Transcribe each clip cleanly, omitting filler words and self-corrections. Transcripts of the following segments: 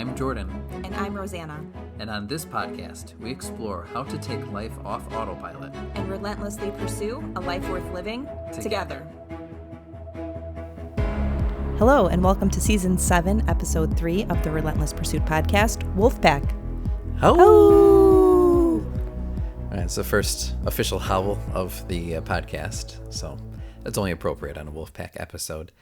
I'm Jordan. And I'm Rosanna. And on this podcast, we explore how to take life off autopilot and relentlessly pursue a life worth living together. Hello, and welcome to Season 7, Episode 3 of the Relentless Pursuit podcast, Wolfpack. Ho! It's the first official howl of the podcast, so that's only appropriate on a Wolfpack episode.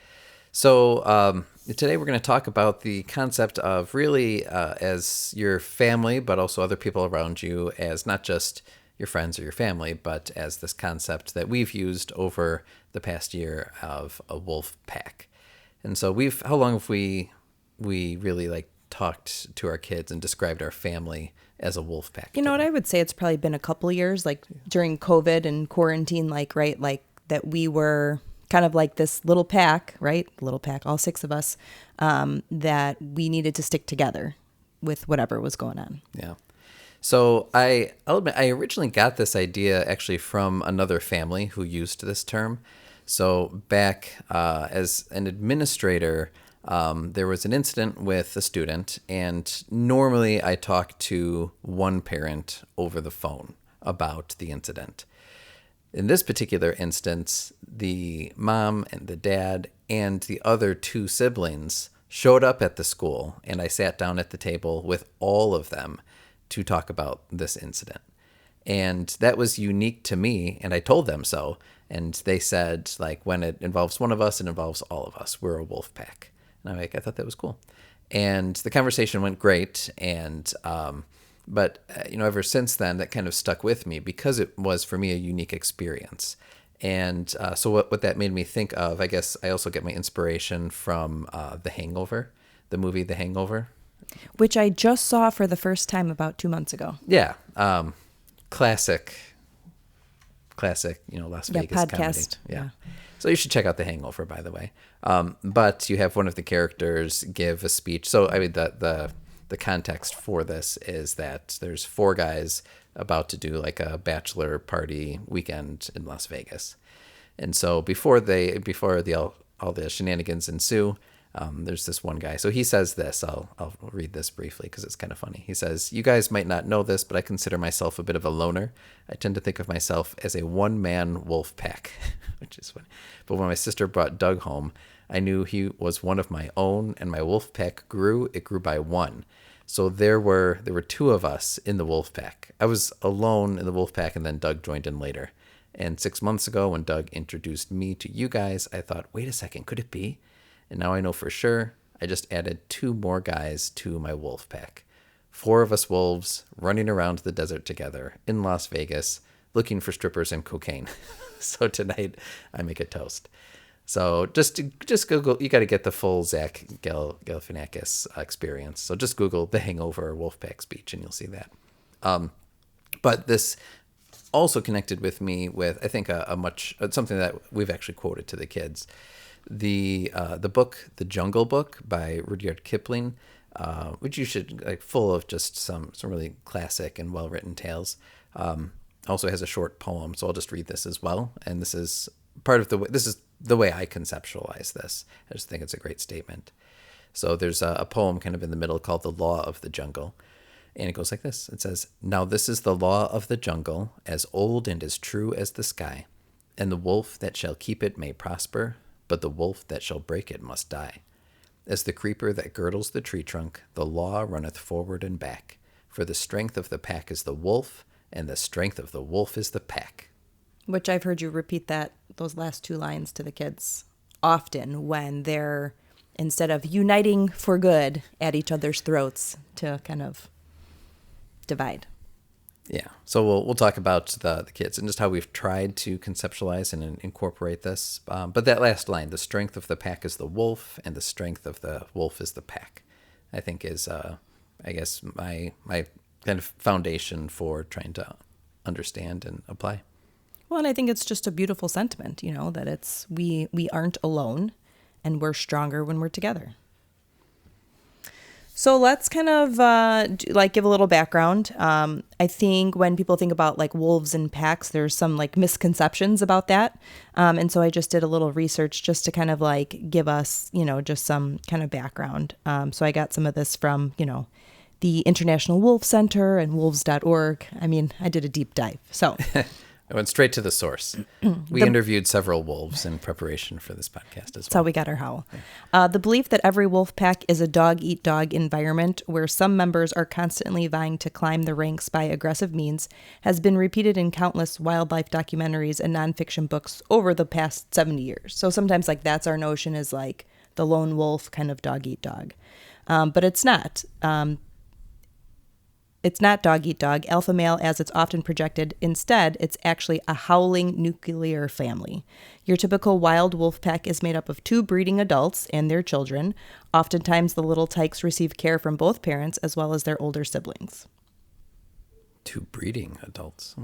So today we're going to talk about the concept of really as your family, but also other people around you, as not just your friends or your family, but as this concept that we've used over the past year of a wolf pack. And so how long have we really talked to our kids and described our family as a wolf pack? You know what, I would say it's probably been a couple of years, during COVID and quarantine, that we were kind of like this little pack, right? Little pack, all six of us, that we needed to stick together with whatever was going on. Yeah. So I'll admit, I originally got this idea actually from another family who used this term. So back as an administrator, there was an incident with a student, and normally I talk to one parent over the phone about the incident. In this particular instance, the mom and the dad and the other two siblings showed up at the school, and I sat down at the table with all of them to talk about this incident. And that was unique to me, and I told them so. And they said, when it involves one of us, it involves all of us. We're a wolf pack. And I thought that was cool. And the conversation went great, and But ever since then, that kind of stuck with me because it was, for me, a unique experience. And so what that made me think of, I guess I also get my inspiration from The Hangover, the movie The Hangover. Which I just saw for the first time about 2 months ago. Yeah. Classic, Las Vegas podcast. Comedy. Yeah. So you should check out The Hangover, by the way. But you have one of the characters give a speech. So, the context for this is that there's four guys about to do a bachelor party weekend in Las Vegas. And so before all the shenanigans ensue, there's this one guy. So he says this, I'll read this briefly because it's kind of funny. He says, "You guys might not know this, but I consider myself a bit of a loner. I tend to think of myself as a one-man wolf pack," which is funny. "But when my sister brought Doug home, I knew he was one of my own, and my wolf pack grew. It grew by one. So there were two of us in the wolf pack. I was alone in the wolf pack, and then Doug joined in later. And 6 months ago, when Doug introduced me to you guys, I thought, wait a second, could it be? And now I know for sure. I just added two more guys to my wolf pack. 4 of us wolves running around the desert together in Las Vegas, looking for strippers and cocaine. So tonight, I make a toast." So just Google, you got to get the full Zach Galifianakis experience. So just Google The Hangover Wolfpack speech and you'll see that. But this also connected with me with, I think, something that we've actually quoted to the kids. The book, The Jungle Book by Rudyard Kipling, which you should, full of just some really classic and well-written tales, also has a short poem. So I'll just read this as well. And this is the way I conceptualize this. I just think it's a great statement. So there's a poem kind of in the middle called The Law of the Jungle. And it goes like this. It says, "Now this is the law of the jungle, as old and as true as the sky. And the wolf that shall keep it may prosper, but the wolf that shall break it must die. As the creeper that girdles the tree trunk, the law runneth forward and back. For the strength of the pack is the wolf, and the strength of the wolf is the pack." Which I've heard you repeat those last two lines to the kids often when they're, instead of uniting for good, at each other's throats to kind of divide. Yeah. So we'll talk about the kids and just how we've tried to conceptualize and incorporate this. But that last line, "the strength of the pack is the wolf, and the strength of the wolf is the pack," I think is, I guess, my kind of foundation for trying to understand and apply. Well, and I think it's just a beautiful sentiment, that it's we aren't alone, and we're stronger when we're together. So let's kind of give a little background. I think when people think about like wolves and packs, there's some like misconceptions about that. And so I just did a little research just to kind of like give us, just some kind of background. So I got some of this from, the International Wolf Center and wolves.org. I mean, I did a deep dive. So I went straight to the source. We interviewed several wolves in preparation for this podcast as well. That's how we got our howl. Yeah. The belief that every wolf pack is a dog-eat-dog environment where some members are constantly vying to climb the ranks by aggressive means has been repeated in countless wildlife documentaries and nonfiction books over the past 70 years. So sometimes like that's our notion is like the lone wolf kind of dog-eat-dog. But it's not. It's not dog eat dog, alpha male as it's often projected. Instead, it's actually a howling nuclear family. Your typical wild wolf pack is made up of 2 breeding adults and their children. Oftentimes, the little tykes receive care from both parents as well as their older siblings. 2 breeding adults.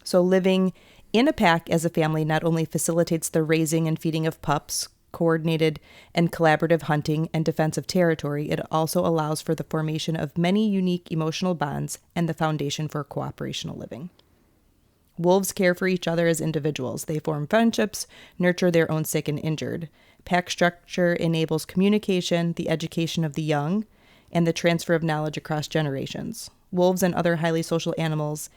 So living in a pack as a family not only facilitates the raising and feeding of pups, coordinated and collaborative hunting and defense of territory, it also allows for the formation of many unique emotional bonds and the foundation for cooperational living. Wolves care for each other as individuals. They form friendships, nurture their own sick and injured. Pack structure enables communication, the education of the young, and the transfer of knowledge across generations. Wolves and other highly social animals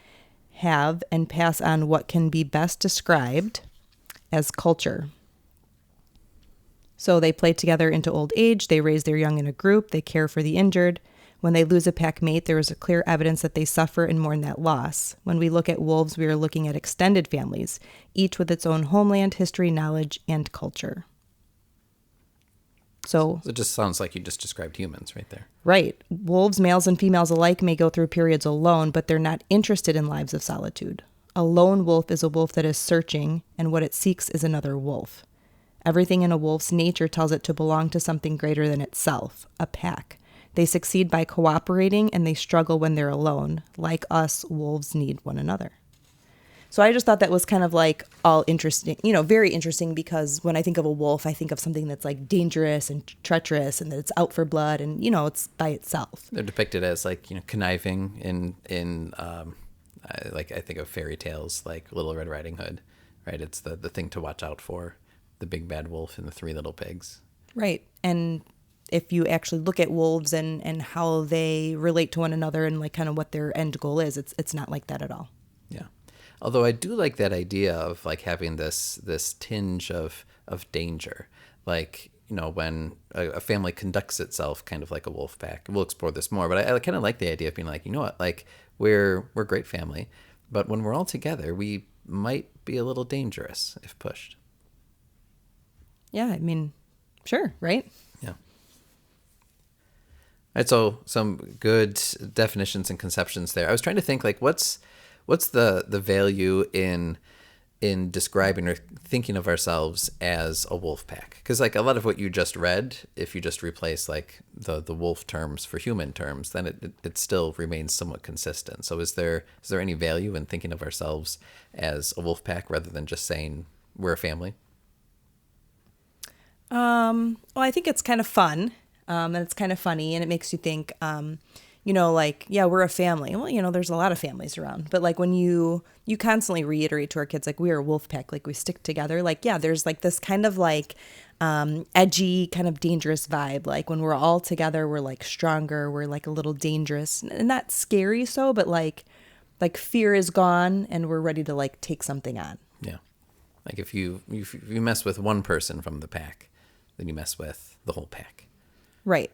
have and pass on what can be best described as culture. So they play together into old age, they raise their young in a group, they care for the injured. When they lose a pack mate, there is a clear evidence that they suffer and mourn that loss. When we look at wolves, we are looking at extended families, each with its own homeland, history, knowledge, and culture. So it just sounds like you just described humans right there. Right. Wolves, males and females alike, may go through periods alone, but they're not interested in lives of solitude. A lone wolf is a wolf that is searching, and what it seeks is another wolf. Everything in a wolf's nature tells it to belong to something greater than itself, a pack. They succeed by cooperating, and they struggle when they're alone. Like us, wolves need one another. So I just thought that was kind of like all interesting, very interesting, because when I think of a wolf, I think of something that's like dangerous and treacherous and that it's out for blood and, it's by itself. They're depicted as like, conniving in like I think of fairy tales like Little Red Riding Hood, right? It's the thing to watch out for. The big bad wolf and the 3 little pigs. Right. And if you actually look at wolves and how they relate to one another and like kind of what their end goal is, it's not like that at all. Yeah. Although I do like that idea of like having this tinge of danger. Like, when a family conducts itself kind of like a wolf pack. We'll explore this more, but I kind of like the idea of being like, you know what, like we're a great family, but when we're all together, we might be a little dangerous if pushed. Yeah, I mean, sure, right? Yeah. All right, so some good definitions and conceptions there. I was trying to think like what's the value in describing or thinking of ourselves as a wolf pack? Because like a lot of what you just read, if you just replace like the wolf terms for human terms, then it still remains somewhat consistent. So is there any value in thinking of ourselves as a wolf pack rather than just saying we're a family? Well, I think it's kind of fun, and it's kind of funny, and it makes you think, like, yeah, we're a family. Well, there's a lot of families around, but like when you constantly reiterate to our kids, like we are a wolf pack, like we stick together, like, yeah, there's like this kind of like, edgy kind of dangerous vibe. Like when we're all together, we're like stronger, we're like a little dangerous and not scary. So, but like fear is gone and we're ready to like take something on. Yeah. Like if you mess with one person from the pack, then you mess with the whole pack. Right.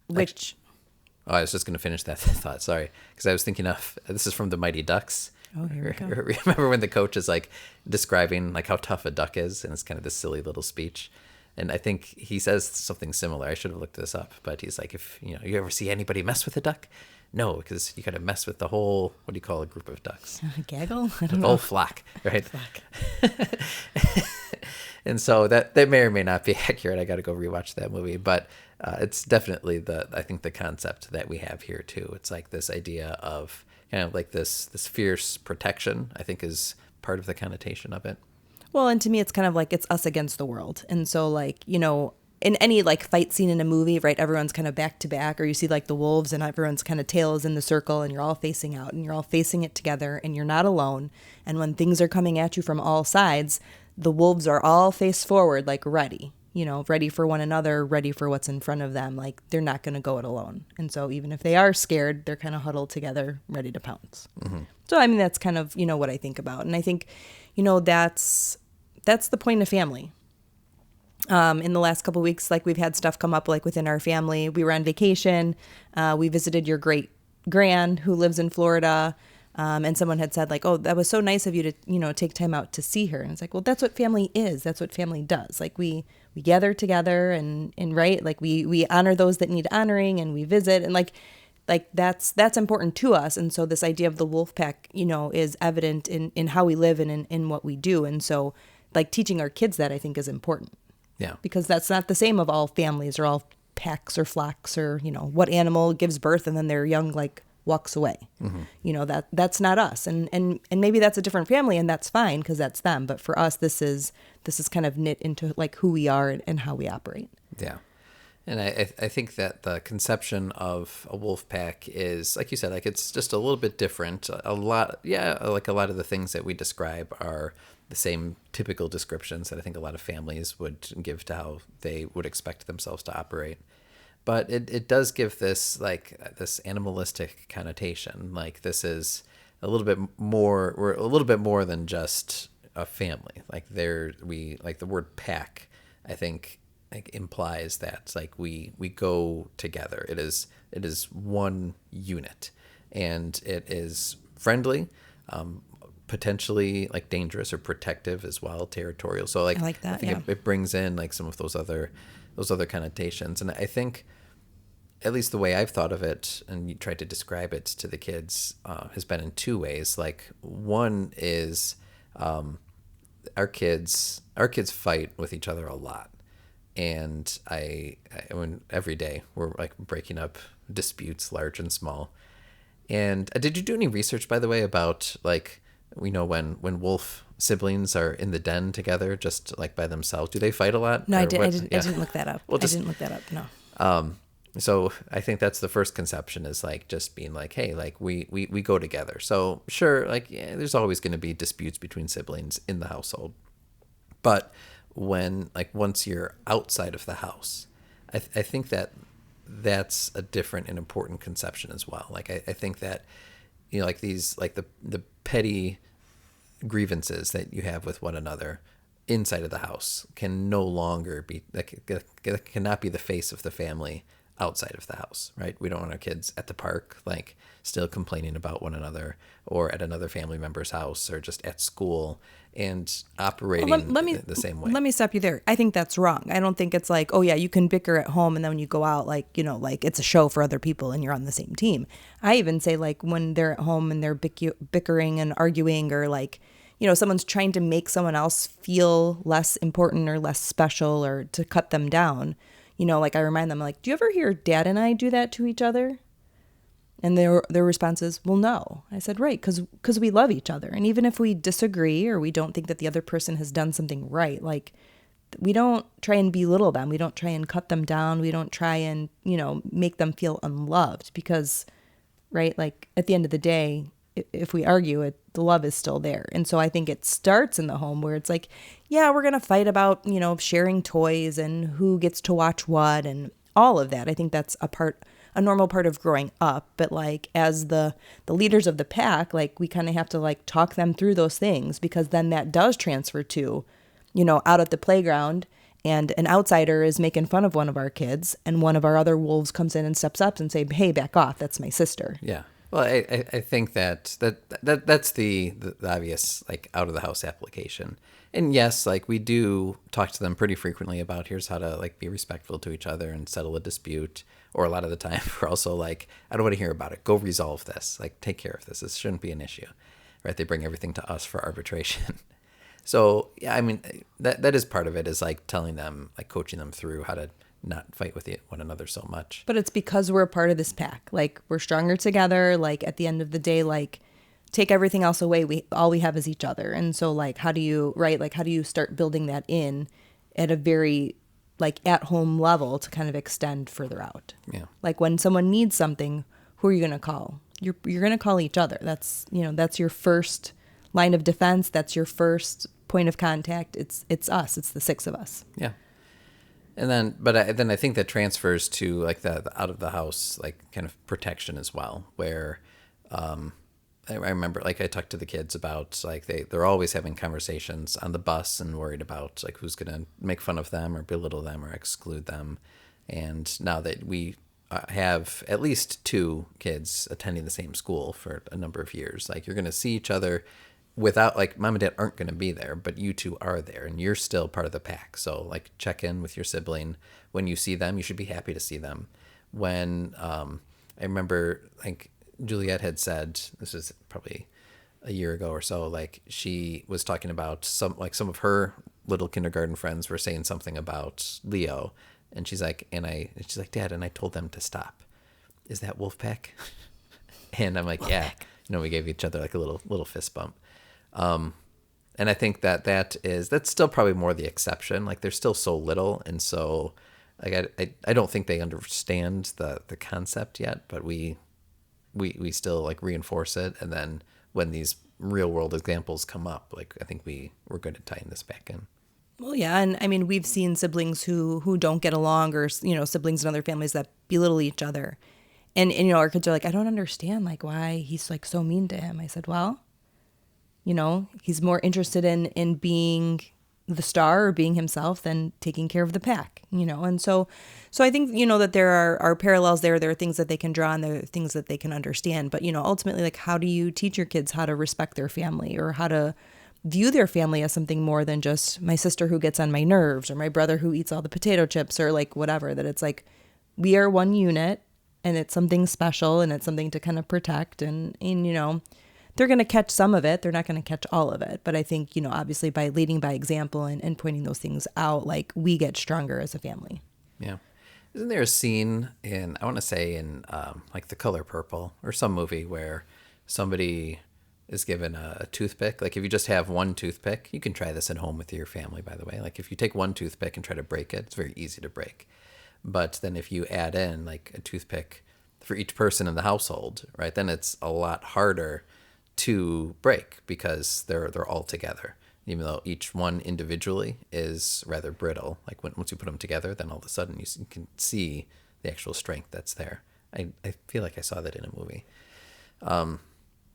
I was just going to finish that thought. Sorry. Because I was thinking of, this is from the Mighty Ducks. Oh, here we go. Remember when the coach is like describing like how tough a duck is, and it's kind of this silly little speech. And I think he says something similar. I should have looked this up, but he's like, if you ever see anybody mess with a duck, no, because you got to mess with the whole, what do you call a group of ducks? Gaggle? I don't know. The whole flock, right? Flock. And so that may or may not be accurate. I got to go rewatch that movie, but it's definitely I think the concept that we have here too. It's like this idea of kind of like this fierce protection, I think is part of the connotation of it. Well, and to me, it's kind of like it's us against the world. And so like, in any like fight scene in a movie, right, everyone's kind of back to back, or you see like the wolves and everyone's kind of tail is in the circle and you're all facing out and you're all facing it together and you're not alone. And when things are coming at you from all sides, the wolves are all face forward, like ready, ready for one another, ready for what's in front of them. Like they're not going to go it alone. And so even if they are scared, they're kind of huddled together, ready to pounce. Mm-hmm. So, I mean, that's kind of, what I think about. And I think, that's the point of family. In the last couple of weeks, like we've had stuff come up like within our family. We were on vacation. We visited your great grand who lives in Florida. And someone had said like, oh, that was so nice of you to, take time out to see her. And it's like, well, that's what family is. That's what family does. Like we gather together and right. Like we honor those that need honoring and we visit and like that's important to us. And so this idea of the wolf pack, is evident in how we live and in what we do. And so like teaching our kids that I think is important. Yeah. Because that's not the same of all families or all packs or flocks or, what animal gives birth and then their young like walks away. Mm-hmm. That's not us. And maybe that's a different family and that's fine because that's them. But for us, this is kind of knit into like who we are and how we operate. Yeah. And I think that the conception of a wolf pack is, like you said, like it's just a little bit different. Like a lot of the things that we describe are the same typical descriptions that I think a lot of families would give to how they would expect themselves to operate. But it does give this like this animalistic connotation. Like this is a little bit more, we're a little bit more than just a family. Like like the word pack, I think like implies that like we go together. It is one unit and it is friendly, potentially like dangerous or protective as well, territorial. So like I like that. I think it brings in like some of those other connotations. And I think at least the way I've thought of it and you tried to describe it to the kids has been in two ways. Like one is our kids fight with each other a lot. And I mean, every day we're like breaking up disputes, large and small. And did you do any research, by the way, about like, when wolf siblings are in the den together, just like by themselves, do they fight a lot? No, I didn't look that up. I didn't look that up. No. So I think that's the first conception is like just being like, hey, like we go together. So sure, like there's always going to be disputes between siblings in the household, but when like once you're outside of the house, I think that's a different and important conception as well. Like I think that like these like the petty grievances that you have with one another inside of the house can no longer be that cannot be the face of the family outside of the house, right? We don't want our kids at the park like still complaining about one another or at another family member's house or just at school and operating the same way. Let me stop you there. I think that's wrong. I don't think it's like, oh yeah, you can bicker at home and then when you go out, like, like it's a show for other people and you're on the same team. I even say like when they're at home and they're bickering and arguing or like, someone's trying to make someone else feel less important or less special or to cut them down. Like I remind them like, do you ever hear Dad and I do that to each other? And their response is, well, no. I said, right, because we love each other. And even if we disagree or we don't think that the other person has done something right, like we don't try and belittle them. We don't try and cut them down. We don't try and, make them feel unloved because, right, like at the end of the day, if we argue, the love is still there. And so I think it starts in the home where it's like, yeah, we're going to fight about, sharing toys and who gets to watch what and all of that. I think that's a normal part of growing up. But like as the leaders of the pack, like we kind of have to like talk them through those things because then that does transfer to, out at the playground and an outsider is making fun of one of our kids and one of our other wolves comes in and steps up and say, hey, back off. That's my sister. Yeah. Well, I think that's the obvious like out of the house application. And yes, like we do talk to them pretty frequently about here's how to like be respectful to each other and settle a dispute. Or a lot of the time we're also like, I don't want to hear about it. Go resolve this. Like take care of this. This shouldn't be an issue, right? They bring everything to us for arbitration. So yeah, I mean that is part of it is like telling them, like coaching them through how to not fight with one another so much. But it's because we're a part of this pack. Like we're stronger together. Like at the end of the day, like take everything else away. All we have is each other. And so like, how do you start building that in at a very like at home level to kind of extend further out. Yeah. Like when someone needs something, who are you going to call? You're going to call each other. That's, that's your first line of defense. That's your first point of contact. It's us. It's the six of us. Yeah. And then, then I think that transfers to like the out of the house, like kind of protection as well, where, I remember, like, I talked to the kids about, like, they're always having conversations on the bus and worried about, like, who's going to make fun of them or belittle them or exclude them. And now that we have at least two kids attending the same school for a number of years, like, you're going to see each other without, like, mom and dad aren't going to be there, but you two are there and you're still part of the pack. So, like, check in with your sibling. When you see them, you should be happy to see them. When I remember, like, Juliet had said, this is probably a year ago or so, like, she was talking about some of her little kindergarten friends were saying something about Leo, and she's like, Dad, and I told them to stop. Is that Wolfpack? And I'm like, yeah, we gave each other like a little fist bump. And I think that's still probably more the exception. Like, they're still so little, and so, like, I don't think they understand the concept yet, but we still, like, reinforce it. And then when these real world examples come up, like, I think we're good at tying this back in. Well, yeah. And I mean, we've seen siblings who don't get along, or, siblings in other families that belittle each other. And our kids are like, I don't understand, like, why he's, like, so mean to him. I said, well, he's more interested in being the star or being himself than taking care of the pack, And so I think, that there are parallels there. There are things that they can draw and there are things that they can understand. But, ultimately, like, how do you teach your kids how to respect their family or how to view their family as something more than just my sister who gets on my nerves or my brother who eats all the potato chips or, like, whatever, that it's like we are one unit and it's something special and it's something to kind of protect and they're going to catch some of it. They're not going to catch all of it. But I think, obviously by leading by example and pointing those things out, like, we get stronger as a family. Yeah. Isn't there a scene I want to say in like The Color Purple or some movie where somebody is given a toothpick? Like, if you just have one toothpick, you can try this at home with your family, by the way. Like, if you take one toothpick and try to break it, it's very easy to break. But then if you add in, like, a toothpick for each person in the household, right, then it's a lot harder to break because they're all together. Even though each one individually is rather brittle, like, once you put them together, then all of a sudden you can see the actual strength that's there. I feel like I saw that in a movie.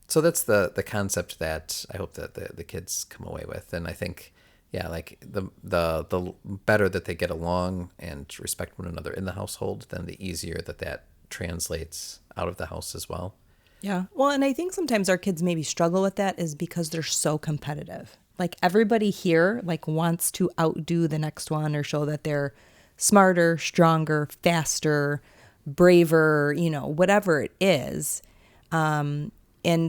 So that's the concept that I hope that the kids come away with. And I think, yeah, like, the better that they get along and respect one another in the household, then the easier that translates out of the house as well. Yeah. Well, and I think sometimes our kids maybe struggle with that is because they're so competitive. Like, everybody here, like, wants to outdo the next one or show that they're smarter, stronger, faster, braver, whatever it is. And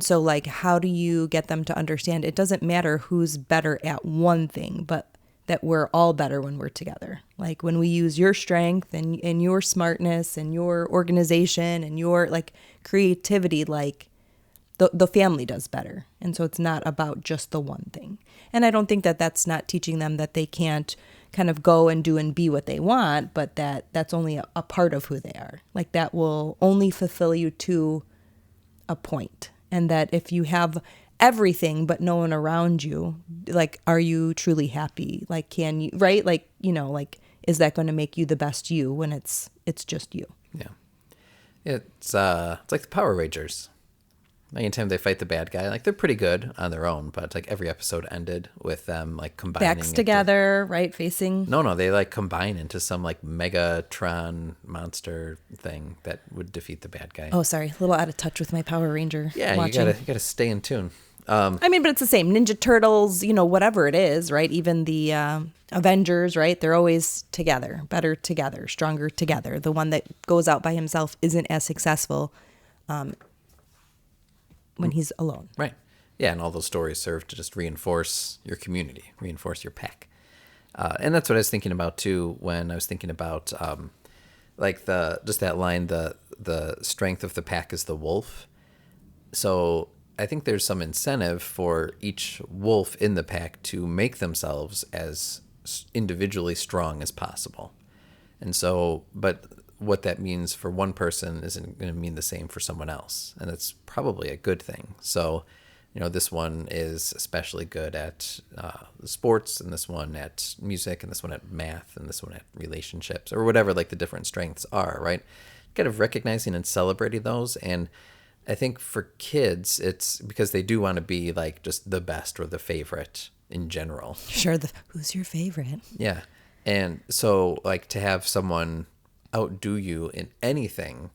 so, like, how do you get them to understand it doesn't matter who's better at one thing, but that we're all better when we're together. Like, when we use your strength and your smartness and your organization and your, like, creativity, like, the family does better. And so it's not about just the one thing. And I don't think that that's not teaching them that they can't kind of go and do and be what they want, but that's only a part of who they are. Like, that will only fulfill you to a point. And that if you have everything but no one around you, like, are you truly happy? Like, can you, right? Like, like, is that going to make you the best you when it's just you? Yeah. It's like the Power Rangers. Anytime they fight the bad guy, like, they're pretty good on their own, but, like, every episode ended with them, like, combining backs together, right? Facing. No, they, like, combine into some, like, Megatron monster thing that would defeat the bad guy. Oh, sorry, a little out of touch with my Power Ranger. Yeah, watching. you gotta stay in tune. I mean, but it's the same. Ninja Turtles, whatever it is, right? Even the Avengers, right? They're always together, better together, stronger together. The one that goes out by himself isn't as successful when he's alone. Right. Yeah, and all those stories serve to just reinforce your community, reinforce your pack. And that's what I was thinking about, too, when I was thinking about, like, that line, the strength of the pack is the wolf. So I think there's some incentive for each wolf in the pack to make themselves as individually strong as possible. And so, but what that means for one person isn't going to mean the same for someone else. And it's probably a good thing. So, this one is especially good at sports, and this one at music, and this one at math, and this one at relationships, or whatever like the different strengths are, right? Kind of recognizing and celebrating those. And I think for kids, it's because they do want to be like just the best or the favorite in general. Sure. Who's your favorite? Yeah. And so like to have someone outdo you in anything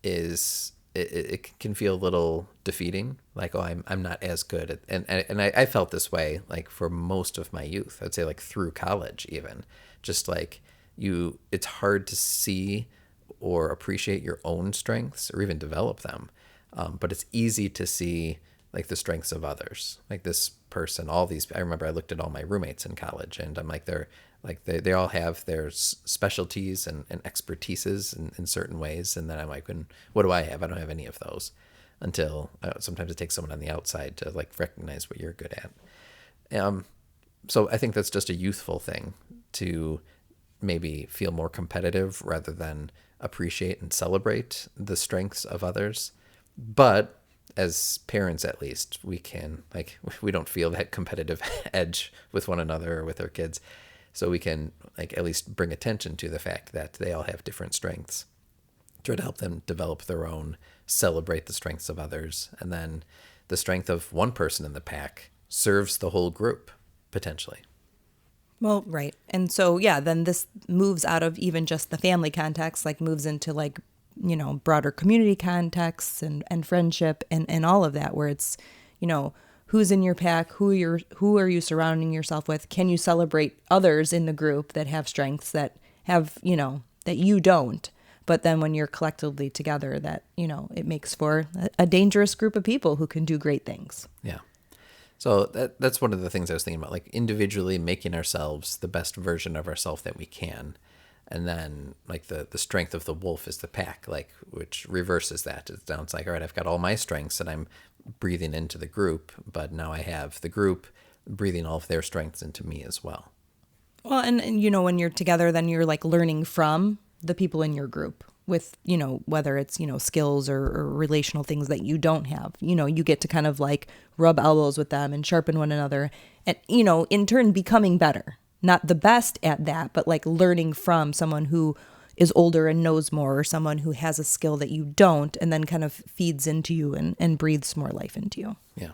is it can feel a little defeating, like, oh, I'm not as good at, and I felt this way like for most of my youth. I'd say like through college even, just like it's hard to see or appreciate your own strengths or even develop them, but it's easy to see like the strengths of others, like this person, all these. I remember I looked at all my roommates in college, and I'm like, they all have their specialties and expertises in certain ways. And then I'm like, what do I have? I don't have any of those, until sometimes it takes someone on the outside to like recognize what you're good at. So I think that's just a youthful thing to maybe feel more competitive rather than appreciate and celebrate the strengths of others. But as parents, at least, we don't feel that competitive edge with one another or with our kids. So we can like at least bring attention to the fact that they all have different strengths, try to help them develop their own, celebrate the strengths of others. And then the strength of one person in the pack serves the whole group, potentially. Well, right. And so, yeah, then this moves out of even just the family context, like moves into like, broader community contexts and friendship and all of that, where it's, who's in your pack, who are you surrounding yourself with? Can you celebrate others in the group that have strengths that have, that you don't? But then when you're collectively together, that, it makes for a dangerous group of people who can do great things. Yeah. So that's one of the things I was thinking about, like individually making ourselves the best version of ourselves that we can. And then like the strength of the wolf is the pack, like, which reverses that. It sounds like, all right, I've got all my strengths and I'm breathing into the group, but now I have the group breathing all of their strengths into me as well. Well, and when you're together, then you're like learning from the people in your group with, whether it's, skills or relational things that you don't have. You get to kind of like rub elbows with them and sharpen one another and, in turn becoming better. Not the best at that, but like learning from someone who is older and knows more, or someone who has a skill that you don't, and then kind of feeds into you and breathes more life into you. Yeah.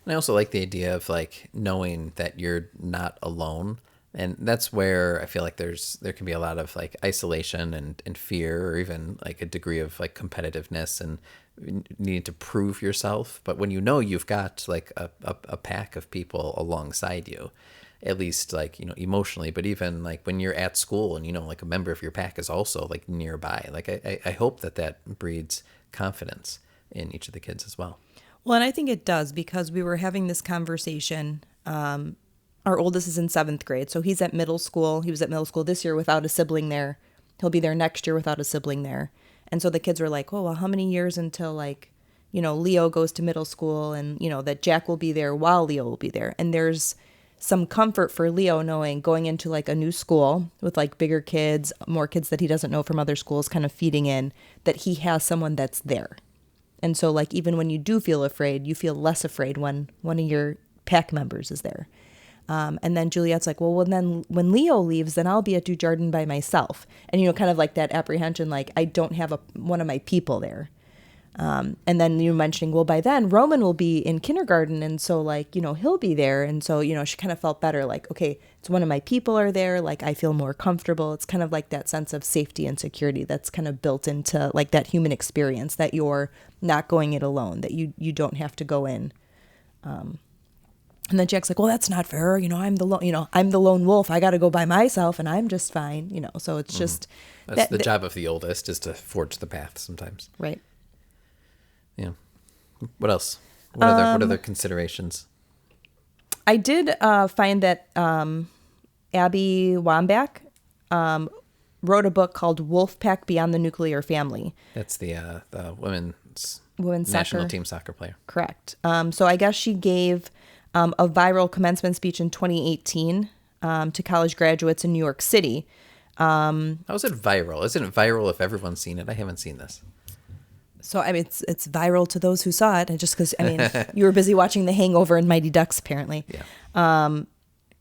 And I also like the idea of like knowing that you're not alone. And that's where I feel like there can be a lot of like isolation and fear, or even like a degree of like competitiveness and needing to prove yourself. But when you've got like a pack of people alongside you, at least like, emotionally, but even like when you're at school and, like a member of your pack is also like nearby, like I hope that breeds confidence in each of the kids as well. Well, and I think it does, because we were having this conversation. Our oldest is in 7th grade. So he's at middle school. He was at middle school this year without a sibling there. He'll be there next year without a sibling there. And so the kids were like, oh, well, how many years until like, Leo goes to middle school, and, that Jack will be there while Leo will be there. And there's some comfort for Leo knowing going into like a new school with like bigger kids, more kids that he doesn't know from other schools, kind of feeding in, that he has someone that's there. And so like, even when you do feel afraid, you feel less afraid when one of your pack members is there. And then Juliet's like, well, then when Leo leaves, then I'll be at Dujardin by myself. And, kind of like that apprehension, like I don't have one of my people there. And then you mentioning, well, by then Roman will be in kindergarten. And so like, he'll be there. And so, she kind of felt better, like, okay, it's one of my people are there. Like I feel more comfortable. It's kind of like that sense of safety and security that's kind of built into like that human experience, that you're not going it alone, that you don't have to go in. And then Jack's like, well, that's not fair. I'm the lone wolf. I got to go by myself and I'm just fine. So it's just. That's the job of the oldest, is to forge the path sometimes. Right. Yeah. What else? What other considerations? I did find that Abby Wambach wrote a book called Wolfpack Beyond the Nuclear Family. That's the women's national national team soccer player. Correct. So I guess she gave a viral commencement speech in 2018 to college graduates in New York City. How is it viral? Isn't it viral if everyone's seen it? I haven't seen this. So I mean, it's viral to those who saw it, and just because I mean, you were busy watching The Hangover and Mighty Ducks, apparently. Yeah.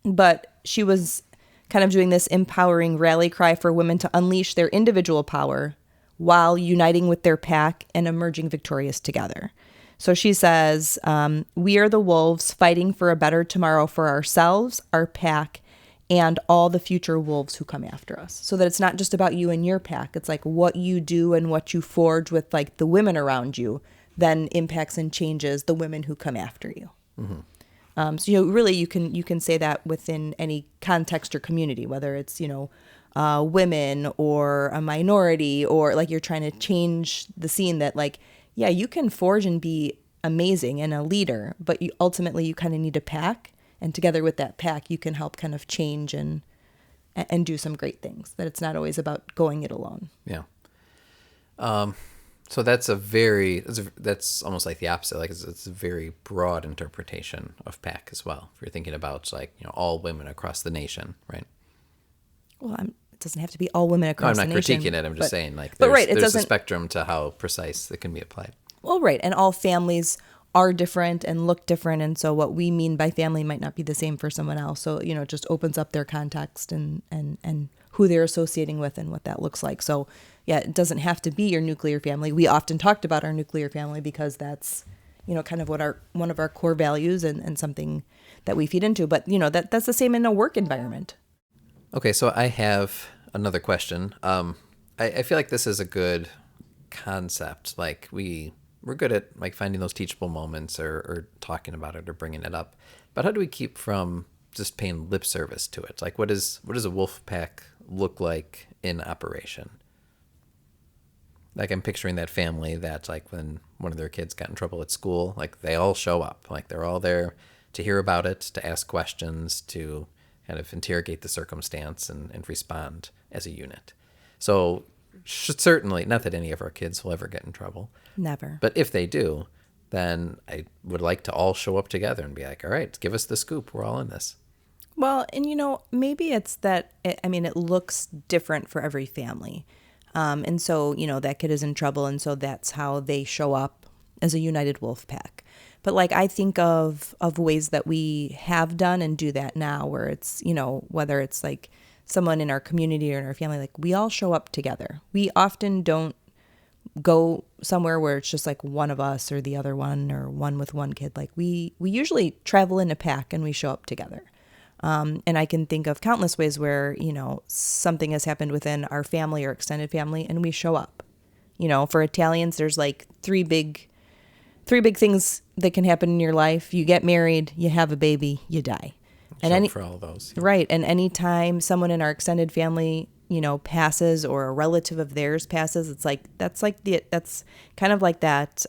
But she was kind of doing this empowering rally cry for women to unleash their individual power while uniting with their pack and emerging victorious together. So she says, we are the wolves fighting for a better tomorrow for ourselves, our pack, and all the future wolves who come after us. So that it's not just about you and your pack. It's like what you do and what you forge with like the women around you then impacts and changes the women who come after you. Mm-hmm. So really you can say that within any context or community, whether it's women or a minority, or like you're trying to change the scene, that like, yeah, you can forge and be amazing and a leader, but ultimately you kind of need a pack. And together with that pack, you can help kind of change and do some great things. That it's not always about going it alone. Yeah. So that's that's almost like the opposite. Like it's a very broad interpretation of pack as well. If you're thinking about like all women across the nation, right? Well, it doesn't have to be all women across the nation. I'm not critiquing it. I'm just saying like right, there's a spectrum to how precise it can be applied. Well, right, and all families are different and look different, and so what we mean by family might not be the same for someone else. So it just opens up their context and who they're associating with and what that looks like. So yeah, it doesn't have to be your nuclear family. We often talked about our nuclear family because that's kind of what one of our core values and something that we feed into. But that's the same in a work environment. Okay, so I have another question. I feel like this is a good concept. Like we're good at like finding those teachable moments or talking about it or bringing it up. But how do we keep from just paying lip service to it? Like what does a wolf pack look like in operation? Like I'm picturing that family that like when one of their kids got in trouble at school, like they all show up. Like they're all there to hear about it, to ask questions, to kind of interrogate the circumstance and respond as a unit. So should certainly, not that any of our kids will ever get in trouble. Never. But if they do, then I would like to all show up together and be like, all right, give us the scoop. We're all in this. Well, and maybe it's that, it looks different for every family. And so, that kid is in trouble. And so that's how they show up as a united wolf pack. But like, I think of ways that we have done and do that now where it's, whether it's like someone in our community or in our family, like we all show up together. We often don't go somewhere where it's just like one of us or the other one or one with one kid. Like we usually travel in a pack and we show up together. And I can think of countless ways where, something has happened within our family or extended family and we show up. For Italians, there's like three big things that can happen in your life. You get married, you have a baby, you die. And for all of those. Right. And anytime someone in our extended family, passes or a relative of theirs passes, it's like, that's kind of like that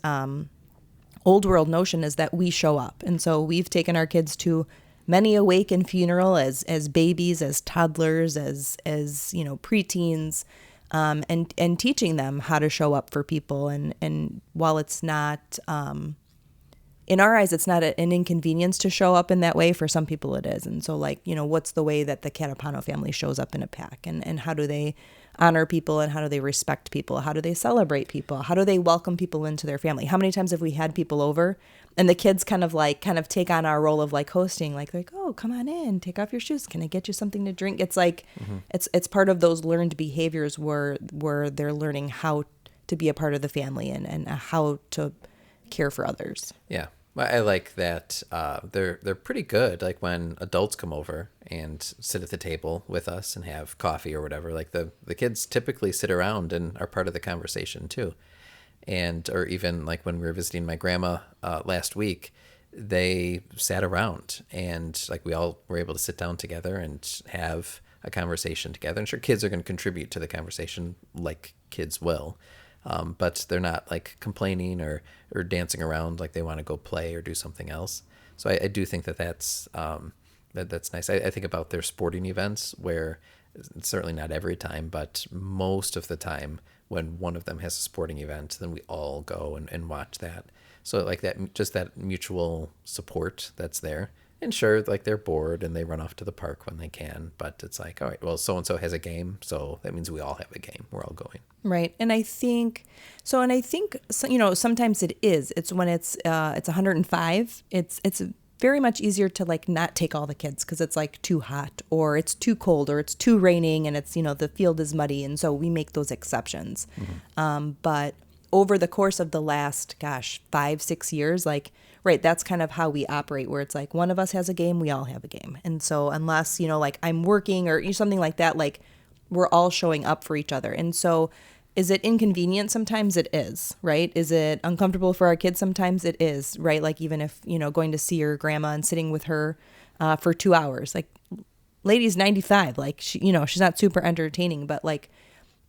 old world notion is that we show up. And so we've taken our kids to many a wake and funeral as babies, as toddlers, as preteens, and teaching them how to show up for people. And while it's not, in our eyes, it's not an inconvenience to show up in that way. For some people it is. And so like, what's the way that the Catapano family shows up in a pack, and how do they honor people, and how do they respect people? How do they celebrate people? How do they welcome people into their family? How many times have we had people over and the kids kind of take on our role of like hosting, like, oh, come on in, take off your shoes. Can I get you something to drink? It's like, it's part of those learned behaviors where they're learning how to be a part of the family and how to care for others. Yeah. I like that they're pretty good. Like when adults come over and sit at the table with us and have coffee or whatever, like the kids typically sit around and are part of the conversation too. Or even like when we were visiting my grandma last week, they sat around and like we all were able to sit down together and have a conversation together. And sure, kids are going to contribute to the conversation like kids will. But they're not like complaining or dancing around like they want to go play or do something else. So I do think that's nice. I think about their sporting events where certainly not every time, but most of the time when one of them has a sporting event, then we all go and watch that. So like that, just that mutual support that's there And sure, like they're bored and they run off to the park when they can, but it's like, all right, well, so and so has a game, so that means we all have a game. We're all going. Right. And I think so. And I think, sometimes it is. It's when it's 105. It's very much easier to like not take all the kids because it's like too hot or it's too cold or it's too raining and it's, the field is muddy. And so we make those exceptions. But over the course of the last, 5-6 years, like, right, that's kind of how we operate, where it's like one of us has a game, we all have a game. And so unless, like I'm working or something like that, like we're all showing up for each other. And so is it inconvenient? Sometimes it is, right? Is it uncomfortable for our kids? Sometimes it is, right? Like even if, going to see your grandma and sitting with her for 2 hours, like lady's 95, like she, she's not super entertaining, but like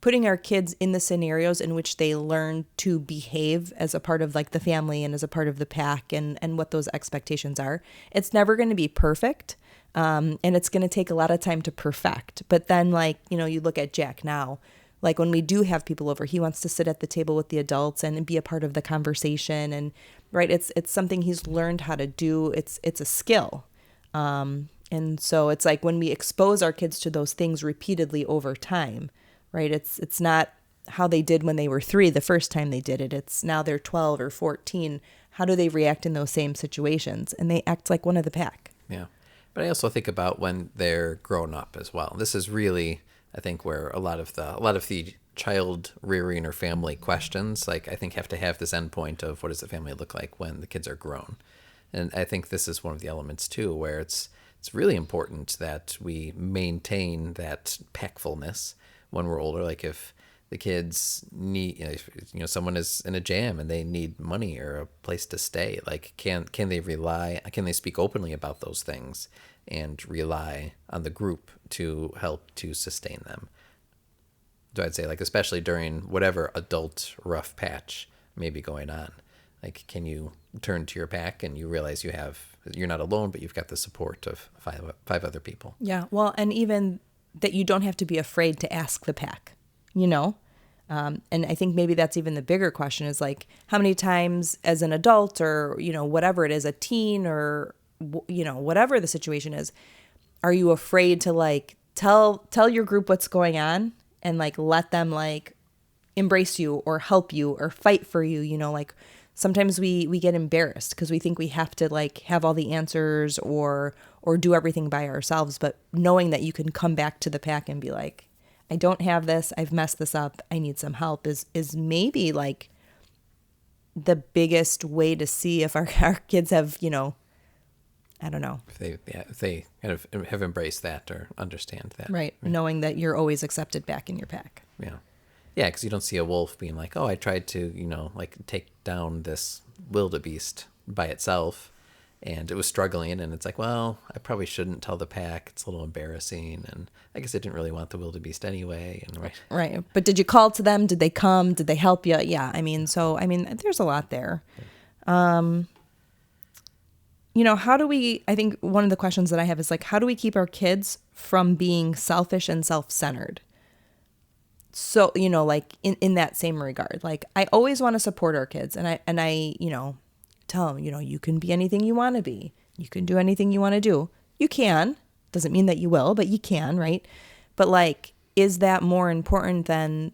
putting our kids in the scenarios in which they learn to behave as a part of like the family and as a part of the pack and what those expectations are. It's never going to be perfect. And it's going to take a lot of time to perfect. But then like, you look at Jack now, like when we do have people over, he wants to sit at the table with the adults and be a part of the conversation. And right, it's something he's learned how to do. It's a skill. And so it's like when we expose our kids to those things repeatedly over time, right? It's not how they did when they were 3 the first time they did it. It's now they're 12 or 14. How do they react in those same situations? And they act like one of the pack. Yeah. But I also think about when they're grown up as well. This is really, I think, where a lot of the child rearing or family questions, like I think, have to have this endpoint of what does the family look like when the kids are grown. And I think this is one of the elements too, where it's really important that we maintain that packfulness when we're older. Like if the kids need, if, someone is in a jam and they need money or a place to stay, like can they speak openly about those things and rely on the group to help to sustain them? So I'd say, like, especially during whatever adult rough patch may be going on, like, can you turn to your pack and you realize you're not alone, but you've got the support of five other people. Yeah. Well, and even that you don't have to be afraid to ask the pack, and I think maybe that's even the bigger question is like, how many times as an adult or, whatever it is, a teen or, whatever the situation is, are you afraid to like tell your group what's going on and like let them like embrace you or help you or fight for you, like sometimes we get embarrassed because we think we have to like have all the answers or do everything by ourselves. But knowing that you can come back to the pack and be like, I don't have this, I've messed this up, I need some help is maybe like the biggest way to see if our kids have, I don't know. If they kind of have embraced that or understand that. Right. Knowing that you're always accepted back in your pack. Yeah. Yeah, because you don't see a wolf being like, oh, I tried to, like take down this wildebeest by itself and it was struggling. And it's like, well, I probably shouldn't tell the pack. It's a little embarrassing. And I guess I didn't really want the wildebeest anyway. And right. But did you call to them? Did they come? Did they help you? Yeah. There's a lot there. How do we, I think one of the questions that I have is like, how do we keep our kids from being selfish and self-centered? So, like in that same regard, like I always want to support our kids and I, tell them, you can be anything you want to be. You can do anything you want to do. You can. Doesn't mean that you will, but you can, right? But like, is that more important than,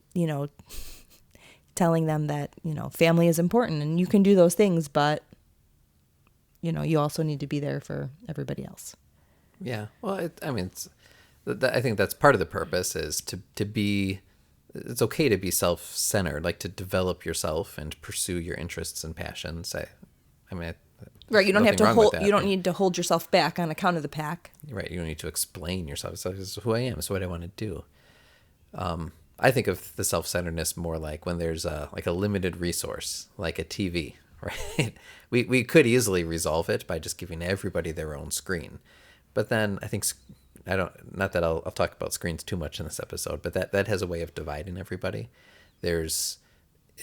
telling them that, family is important and you can do those things, but, you also need to be there for everybody else. Yeah. Well, I think that's part of the purpose is to be, it's okay to be self-centered, like to develop yourself and pursue your interests and passions. Right. You don't have to hold, you don't need to hold yourself back on account of the pack. Right. You don't need to explain yourself. So this is who I am. It's what I want to do. I think of the self-centeredness more like when there's a limited resource, like a TV, right? We could easily resolve it by just giving everybody their own screen. But then I think, not that I'll talk about screens too much in this episode, but that has a way of dividing everybody. In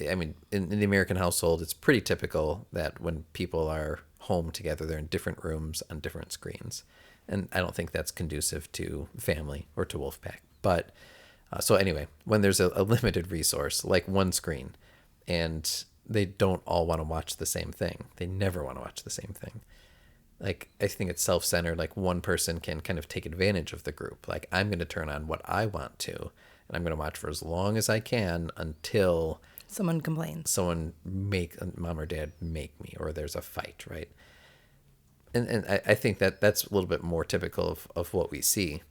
the American household, it's pretty typical that when people are home together, they're in different rooms on different screens. And I don't think that's conducive to family or to Wolfpack. But so anyway, when there's a limited resource, like one screen, and they don't all want to watch the same thing, they never want to watch the same thing, like, I think it's self-centered. Like, one person can kind of take advantage of the group. Like, I'm going to turn on what I want to, and I'm going to watch for as long as I can until someone complains. Mom or dad make me, or there's a fight, right? And I think that's a little bit more typical of what we see.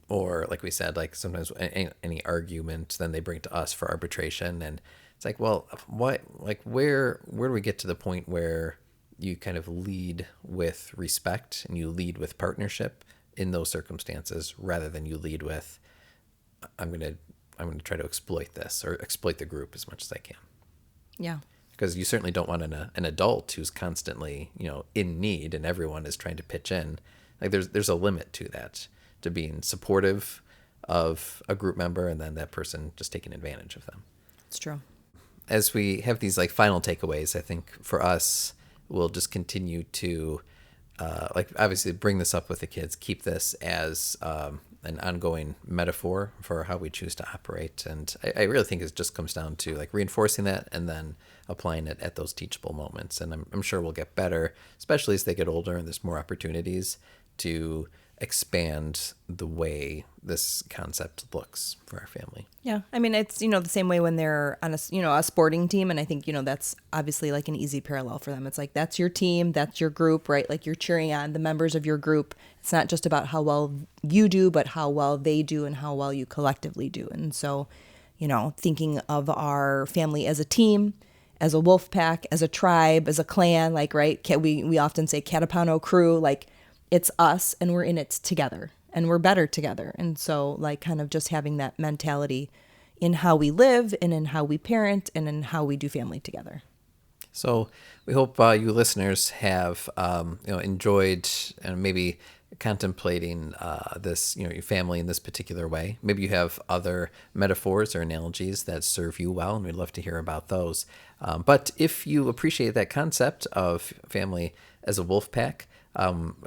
Or like we said, like sometimes any argument, then they bring to us for arbitration. And it's like, well, what, like where do we get to the point where you kind of lead with respect and you lead with partnership in those circumstances, rather than you lead with, I'm going to try to exploit this or exploit the group as much as I can. Yeah. Because you certainly don't want an adult who's constantly, in need and everyone is trying to pitch in. Like there's a limit to that, to being supportive of a group member and then that person just taking advantage of them. It's true. As we have these like final takeaways, I think for us, we'll just continue to obviously bring this up with the kids, keep this as an ongoing metaphor for how we choose to operate. And I really think it just comes down to like reinforcing that and then applying it at those teachable moments. And I'm sure we'll get better, especially as they get older and there's more opportunities to expand the way this concept looks for our family. Yeah. I mean, it's, the same way when they're on a sporting team. And I think, that's obviously like an easy parallel for them. It's like, that's your team, that's your group, right? Like you're cheering on the members of your group. It's not just about how well you do, but how well they do and how well you collectively do. And so, thinking of our family as a team, as a wolf pack, as a tribe, as a clan, like, right? We often say Catapano crew, like, it's us and we're in it together and we're better together. And so like kind of just having that mentality in how we live and in how we parent and in how we do family together. So we hope you listeners have enjoyed and maybe contemplating this, your family in this particular way. Maybe you have other metaphors or analogies that serve you well, and we'd love to hear about those. But if you appreciate that concept of family as a wolf pack,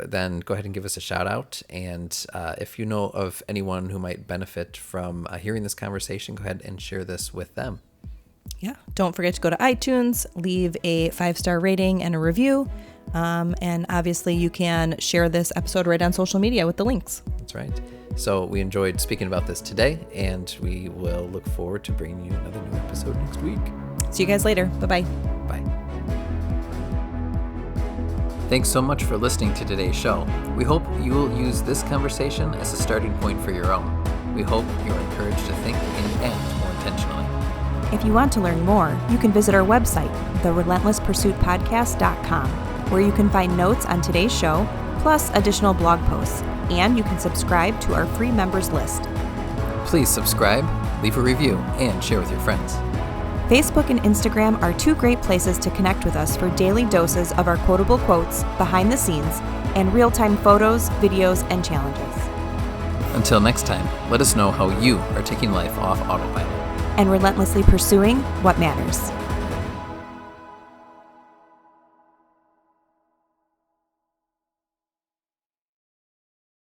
then go ahead and give us a shout out. And if you know of anyone who might benefit from hearing this conversation, go ahead and share this with them. Yeah. Don't forget to go to iTunes, leave a 5-star rating and a review. And obviously you can share this episode right on social media with the links. That's right. So we enjoyed speaking about this today, and we will look forward to bringing you another new episode next week. See you guys later. Bye-bye. Bye. Thanks so much for listening to today's show. We hope you will use this conversation as a starting point for your own. We hope you're encouraged to think and act more intentionally. If you want to learn more, you can visit our website, therelentlesspursuitpodcast.com, where you can find notes on today's show, plus additional blog posts, and you can subscribe to our free members list. Please subscribe, leave a review, and share with your friends. Facebook and Instagram are 2 great places to connect with us for daily doses of our quotable quotes, behind the scenes, and real-time photos, videos, and challenges. Until next time, let us know how you are taking life off autopilot and relentlessly pursuing what matters.